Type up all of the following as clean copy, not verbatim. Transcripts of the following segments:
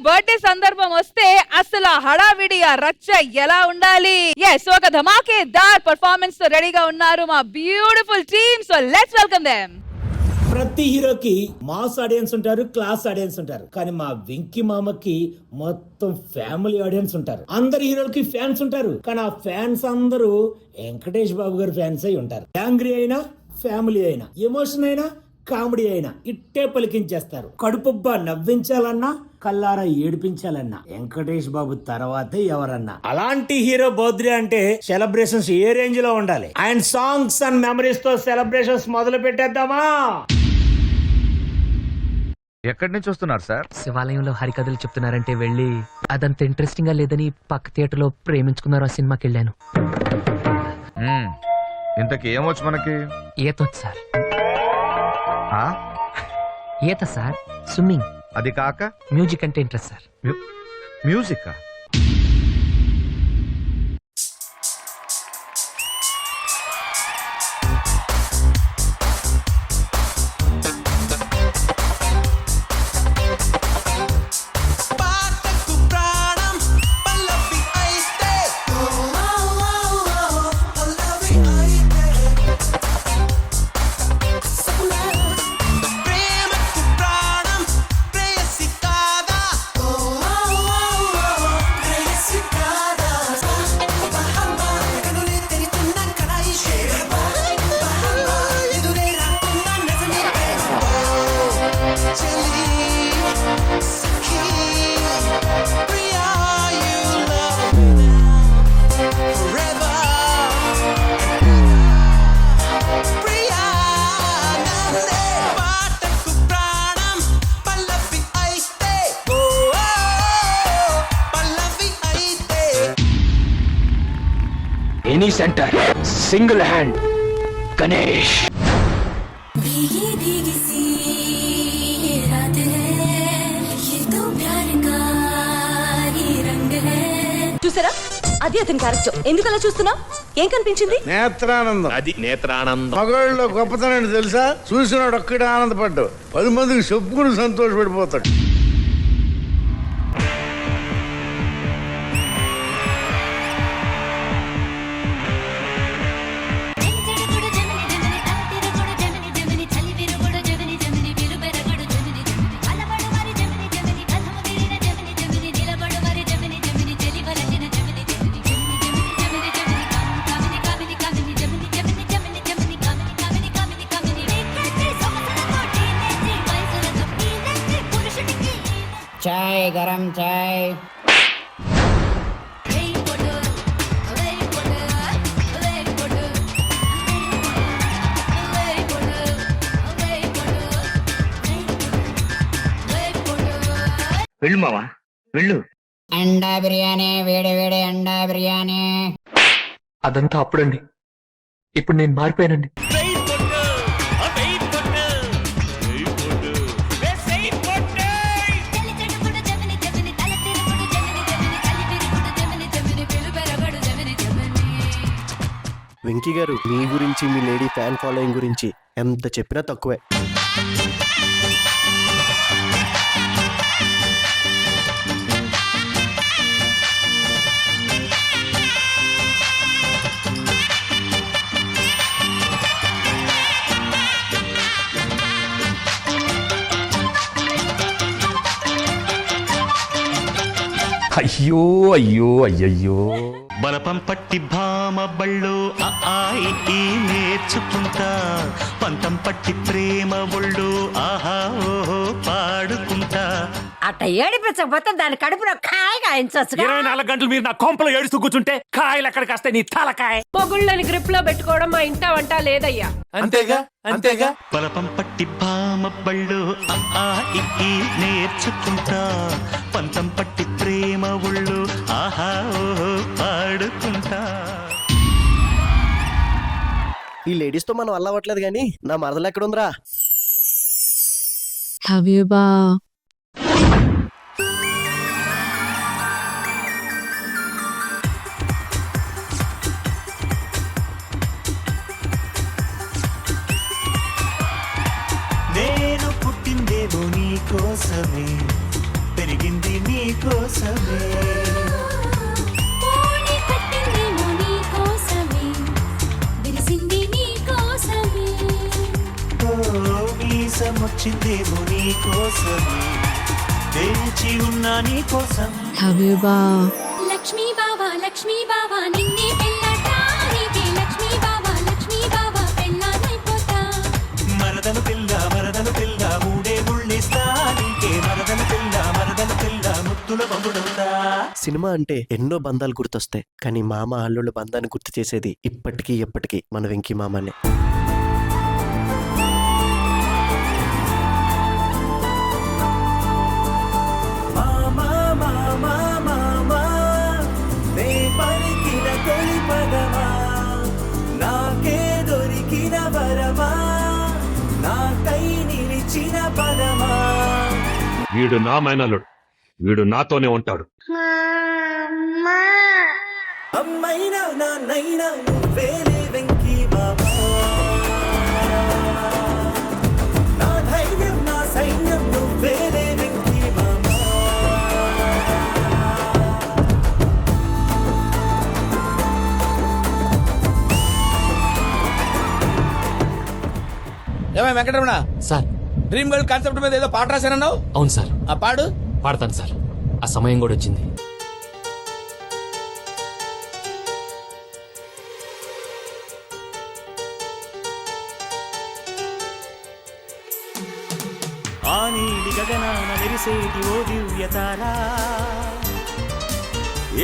Birthday సందర్భం వస్తే అసలు హడావిడి ఆ రచ్చ ఎలా ఉండాలి? yes ఒక ధమాకేదార్ పర్ఫార్మెన్స్ తో రెడీగా ఉన్నారు మా beautiful team. So let's welcome them. ప్రతి హీరోకి మాస్ ఆడియన్స్ ఉంటారు, క్లాస్ ఆడియన్స్ ఉంటారు. కానీ మా వెంకీ మామకి మొత్తం ఫ్యామిలీ ఆడియన్స్ ఉంటారు. అందరి హీరోలకి ఫ్యాన్స్ ఉంటారు, కానీ ఆ ఫ్యాన్స్ అందరూ వెంకటేష్ బాబు గారి ఫ్యాన్స్ అయి ఉంటారు. యాంగ్రీ అయినా, ఫ్యామిలీ అయినా, ఎమోషన్ అయినా, కామెడీ అయినా ఇట్టే పలికించేస్తారు. కడుపుబ్బా నవ్వించాలన్నా, కల్లారా ఏడిపించాలన్నా వెంకటేష్ బాబు తర్వాతే ఎవరన్నా. అలాంటి హీరో బర్త్డే అంటే సెలబ్రేషన్స్ ఏ రేంజ్ లో ఉండాలి. అండ్ సాంగ్స్ అండ్ మెమరీస్ తో సెలబ్రేషన్స్ మొదలు పెట్టేద్దామా? ఎక్కడి నుంచి వస్తున్నారు సార్? శివాలయంలో హరికథలు చెప్తున్నారంటే వెళ్ళి అదంత ఇంట్రెస్టింగ్ గా లేదని పక్క థియేటర్ లో ప్రేమించుకున్నారు ఆ సినిమాకి వెళ్ళాను. ఇంతకి ఏమొచ్చు మనకి? ఈతొచ్చు సార్. ఆ? ఈత సార్, స్విమ్మింగ్. అది కాక మ్యూజిక్ అంటే interest sir. Music. Any centre single hand Ganesh. भीगी भीगी सी ये रात है, ये तो प्यार का ही रंग है. చూసారా, అది అతని క్యారెక్టర్. ఎందుకు అలా చూస్తున్నావు? ఏం కనిపించింది? నేత్రానందం. అది నేత్రానందం. మగవాళ్ళలో గొప్పతనం తెలుసా? చూసినాడు ఒక్కడే ఆనందపడ్డాడు, 10 మందికి చెప్పుకుని సంతోషపడిపోతాడు. चाय गरम चाय. వెళ్ళు మావా వెళ్ళు. अंडा बिरयानी, వేడి వేడి अंडा बिरयानी. అదంతా అప్పుడండి, ఇప్పుడు నేను మారిపోయానండి. వెంకీ గారు, మీ గురించి, మీ లేడీ ఫ్యాన్ ఫాలోయింగ్ గురించి ఎంత చెప్పినా తక్కువే. అయ్యో అయ్యో అయ్యయ్యో. బలపం పట్టి భామ బళ్ళు ఆయి నేర్చుకుంటా, పంతం పట్టి ప్రేమ ఒళ్ళు ఆహా ఓహో పాడుకుంటా. అట్ట ఏడిపించకపోతే దాని కడుపులో కాయ కాయించవచ్చు. 24 గంటలు మీరు నా కొంపలో ఏడుస్తూ కూర్చుంటే కాయలు ఎక్కడికి వస్తాయి? నీ తలకాయ. పొగుళ్ళని గ్రిప్ లో పెట్టుకోవడం మా ఇంట వంట లేదయ్యా. అంతేగా అంతేగా. బలపం పట్టి భామ బళ్ళు ఆయి నేర్చుకుంటా, పంతం పట్టి ప్రేమ ఒళ్ళు ఆహా ఓహో పాడుకుంటా. ఈ లేడీస్ తో మనం వల్ల అవ్వట్లేదు, కానీ నా మరదలు ఎక్కడుందిరా? లవ్ యూ బా. నేను పుట్టిందేమో నీ కోసమే, పెరిగింది నీ కోసమే ఓణి కట్టిందేమో నీ కోసమే విరిసింది నీ కోసమే వీసమొచ్చిందేమో నీ కోసమే వేచి ఉన్నా నీ కోసం లక్ష్మీ బావా నిన్నే పెళ్ళటానికి లక్ష్మీ బావా పెళ్ళానైపోతా మరదలు పిల్ల మూడే ముళ్ళిస్తా నీకే మరదలు పిల్ల ముద్దుల బొమ్ముడుందా. సినిమా అంటే ఎన్నో బంధాలు గుర్తొస్తాయి, కానీ మామ అల్లుళ్ళ బంధాన్ని గుర్తు చేసేది ఇప్పటికీ ఎప్పటికీ మన వెంకీ మామనే. నాకే దొరికిన వరమా నాకై నిలిచిన పదమా. వీడు నా మేనల్లుడు, వీడు నాతోనే ఉంటాడు. అమ్మైనా నాన్నైనా నువ్వేలే వెంకీ మామా. నా ధైర్యం నా సైన్యం నువ్వేలే వెంకీ మామా. ఏమై Venkataramana, sir. Dream girl concept మీద ఏదో పాట రాశానన్నావు. అవును సార్. ఆ పాడు. పాడతాను సార్, ఆ సమయం కూడా వచ్చింది. ఆ నీలి గగనాన మెరిసేటి ఓ దివ్యతారా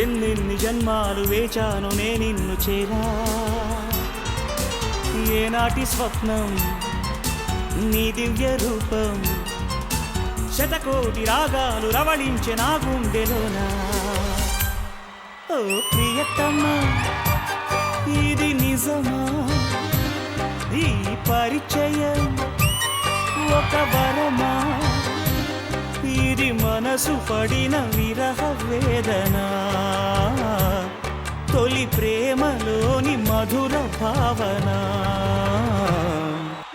ఎన్నెన్ని జన్మాలు వేచాను నే నిన్ను చేరా ఏనాటి స్వప్నం నీ దివ్య రూపం శతకోటి రాగాలు రవళించే నా గుండెలోనా. ఓ ప్రియతమ్మా ఇది నిజమా ఈ పరిచయం ఒక వరమా ఇది మనసు పడిన విరహ వేదన తొలి ప్రేమలోని మధుర భావన.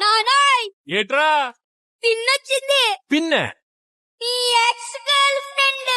నానాయ్ ఏట్రా పిన్నొచ్చింది పిన్న నీ ఎక్స్ గర్ల్ ఫ్రెండ్.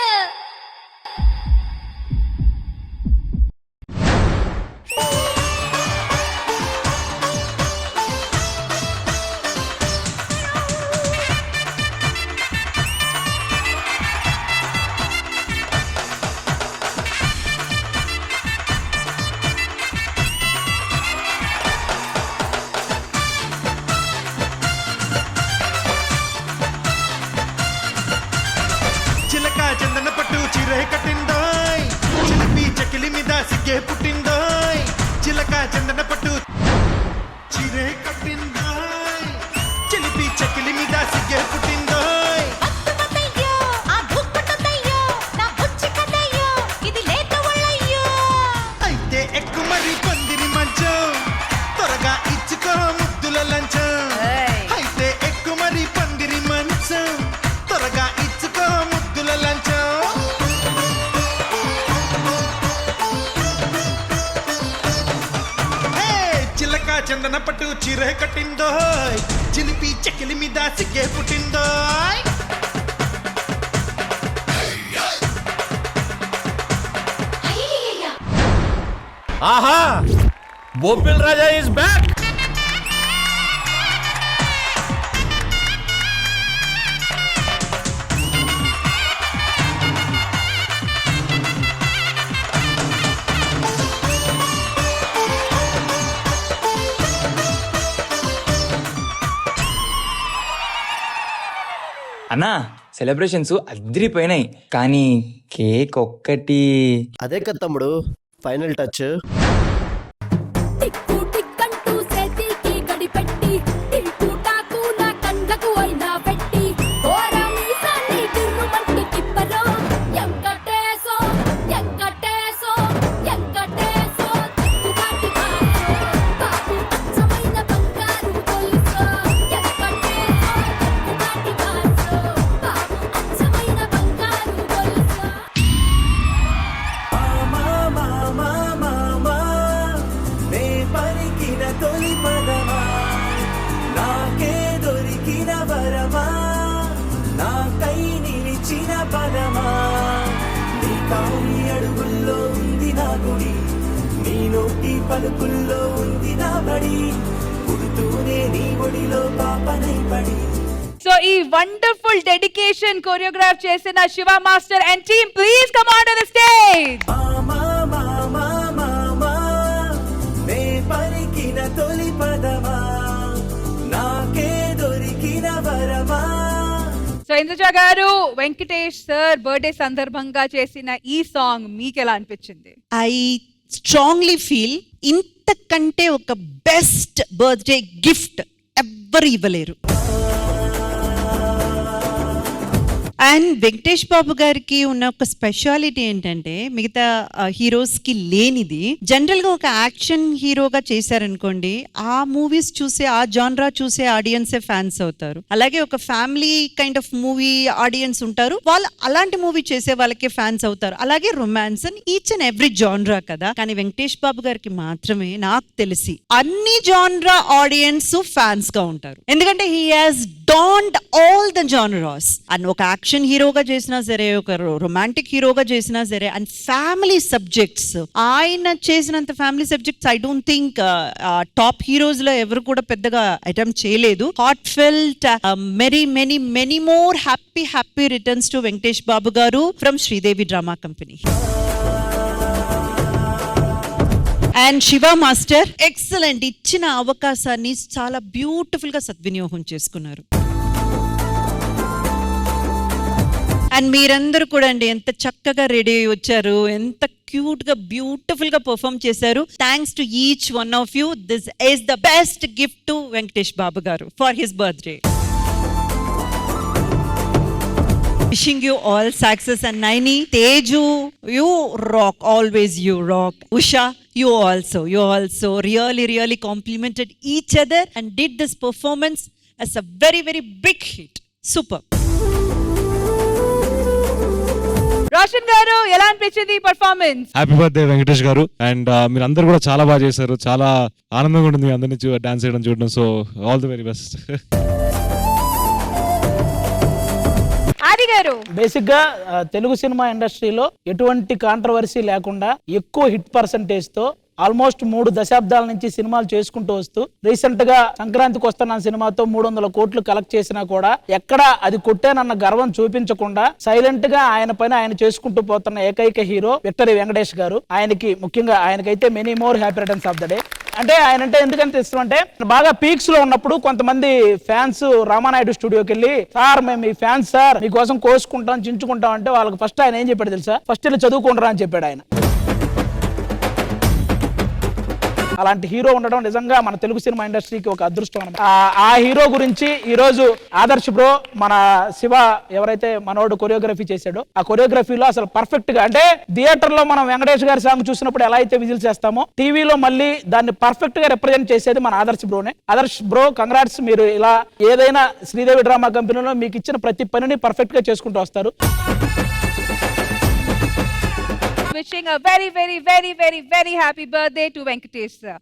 చిలక చందన పట్టు చిరే కట్టిందోయ్ చిలిపి చకిలి మీద సిగ్గే పుట్టిందోయ్ చిలక చందన పట్టు చిరే కట్టిందోయ్ చిలిపి చకిలి మీద సిగ్గే పుట్టిందోయ్. అయితే ఎక్కు మరి పందిరి మంచం త్వరగా ఇచ్చుకో ముద్దుల లంచం. అయితే ఎక్కు మరి పందిరి మంచం త్వరగా ఇచ్చుకో ముద్దుల లంచం. హే, చిలక చందన పట్టు చీరే కట్టిందోయ్ చిలిపి చెకిలి మీద సిగ్గే పుట్టిందోయ్. ఆహా, బొబ్బిల్ రాజా ఇస్ బ్యాక్. అన్నా సెలబ్రేషన్స్ అదిరిపోయినాయి, కానీ కేక్ ఒక్కటి. అదే కదా తమ్ముడు ఫైనల్ టచ్. టిక్కు టిక్కంటూ చేతికి గడిపెట్టి టిక్కు టాకు నా కండ్లకు అయినా పెట్టి ఓరమి సాని తిరుమంటూ తిప్పరో ఎంకటేశో ఎంకటేశో ఎంకటేశో తుగాటి కాసో బాబు అచ్చమైన బంగారు గొలుసో ఎంకటేశో తుగాటి కాసో బాబు అచ్చమైన బంగారు గొలుసో. తొలి పదమా నాకే దొరికిన వరమా నాకై నిలిచిన పదమా. నోటి పలుకుల్లో ఉంది నా బడి పుడుతూనే నీ ఒడిలో పాపనై పడి. సో ఈ వండర్ఫుల్ డెడికేషన్ కొరియోగ్రాఫ్ చేసిన Shiva master and team please come on to the stage. మామా మామా మామా నే పలికిన తొలి పదమా నాకే దొరికిన వరమా. సో ఇంద్రజ గారు, వెంకటేష్ సార్ బర్త్డే సందర్భంగా చేసిన ఈ సాంగ్ మీకు ఎలా అనిపించింది? ఐ స్ట్రాంగ్లీ ఫీల్ ఇంతకంటే ఒక బెస్ట్ బర్త్డే గిఫ్ట్ ఎవ్వరు ఇవ్వలేరు. అండ్ వెంకటేష్ బాబు గారికి ఉన్న ఒక స్పెషాలిటీ ఏంటంటే మిగతా హీరోస్ కి లేనిది, జనరల్ గా ఒక యాక్షన్ హీరోగా చేశారనుకోండి, ఆ మూవీస్ చూసే, ఆ జాన్రా చూసే ఆడియన్సే ఫ్యాన్స్ అవుతారు. అలాగే ఒక family kind of movie audience ఉంటారు, వాళ్ళు అలాంటి మూవీ చేసే వాళ్ళకే ఫ్యాన్స్ అవుతారు. అలాగే romance and each and every genre కదా. కానీ వెంకటేష్ బాబు గారికి మాత్రమే నాకు తెలిసి అన్ని జాన్రా ఆడియన్స్ ఫ్యాన్స్ గా ఉంటారు. ఎందుకంటే he has done all the genres. And ఒక యాక్షన్ హీరోగా చేసినా సరే, ఒక రొమాంటిక్ హీరోగా చేసినా సరే, అండ్ ఫ్యామిలీ సబ్జెక్ట్స్ ఆయన చేసినంత family subjects I don't think top heroes లో ఎవరు కూడా పెద్దగా అటెంప్ట్ చేయలేదు. Heartfelt many more happy returns to Venkatesh Babu garu from Sridevi drama company. And Shiva master excellent, ఇచ్చిన అవకాశాన్ని చాలా బ్యూటిఫుల్ గా సద్వినియోగం చేసుకున్నారు. అండ్ మీరందరూ కూడా అండి ఎంత చక్కగా రెడీ అయ్యి వచ్చారు, ఎంత క్యూట్ గా బ్యూటిఫుల్ గా పర్ఫామ్ చేశారు. Thanks to each one of you. This is the best gift to Venkatesh Babu garu for his birthday. Wishing you all success. And Naini, Teju, you rock, always you rock. Usha, you also really complimented each other and did this performance as a very big hit. Super. Roshan గారు, ఎలా అనిపించింది performance? Happy birthday Venkatesh గారు. And మీరు అందరు కూడా చాలా బాగా చేశారు, చాలా ఆనందంగా ఉంటుంది అందరినీ డాన్స్ చేయడం చూడడం. So all the very best. ఆది గారు, బేసిక్ గా తెలుగు సినిమా ఇండస్ట్రీలో ఎటువంటి కాంట్రవర్సీ లేకుండా ఎక్కువ హిట్ పర్సంటేజ్ తో ఆల్మోస్ట్ 3 దశాబ్దాల నుంచి సినిమాలు చేసుకుంటూ వస్తూ రీసెంట్ గా సంక్రాంతికి వస్తున్న సినిమాతో 300 కోట్లు కలెక్ట్ చేసినా కూడా ఎక్కడ అది కొట్టేనన్న గర్వం చూపించకుండా సైలెంట్ గా ఆయన పైన ఆయన చేసుకుంటూ పోతున్న ఏకైక హీరో విక్టరీ వెంకటేష్ గారు. ఆయనకి ముఖ్యంగా ఆయనకైతే many more happy returns of the day. అంటే ఆయన అంటే ఎందుకంటే ఇష్టం అంటే, బాగా పీక్స్ లో ఉన్నప్పుడు కొంతమంది ఫ్యాన్స్ రామానాయుడు స్టూడియోకి వెళ్ళి, సార్ మేము మీ ఫ్యాన్స్ సార్, మీకోసం కోసుకుంటాం చించుకుంటాం అంటే వాళ్ళకి ఫస్ట్ ఆయన ఏం చెప్పాడు తెలుసా? ఫస్ట్ వెళ్ళి చదువుకుంటారా అని చెప్పాడు ఆయన. అలాంటి హీరో ఉండడం నిజంగా మన తెలుగు సినిమా ఇండస్ట్రీకి ఒక అదృష్టం అన్నమాట. ఆ హీరో గురించి ఈ రోజు ఆదర్శ్ బ్రో, మన శివ ఎవరైతే మనోడు కొరియోగ్రఫీ చేశాడో, ఆ కొరియోగ్రఫీలో అసలు పర్ఫెక్ట్ గా, అంటే థియేటర్ లో మనం వెంకటేష్ గారి సాంగ్ చూసినప్పుడు ఎలా అయితే విజిల్ చేస్తామో, టీవీలో మళ్ళీ దాన్ని పర్ఫెక్ట్ గా రిప్రజెంట్ చేసేది మన ఆదర్శ్ బ్రోనే. Adarsh bro, congrats. మీరు ఇలా ఏదైనా శ్రీదేవి డ్రామా కంపెనీలో మీకు ఇచ్చిన ప్రతి పనిని పర్ఫెక్ట్ గా చేసుకుంటూ వస్తారు. Wishing a very happy birthday to Venkatesh sir.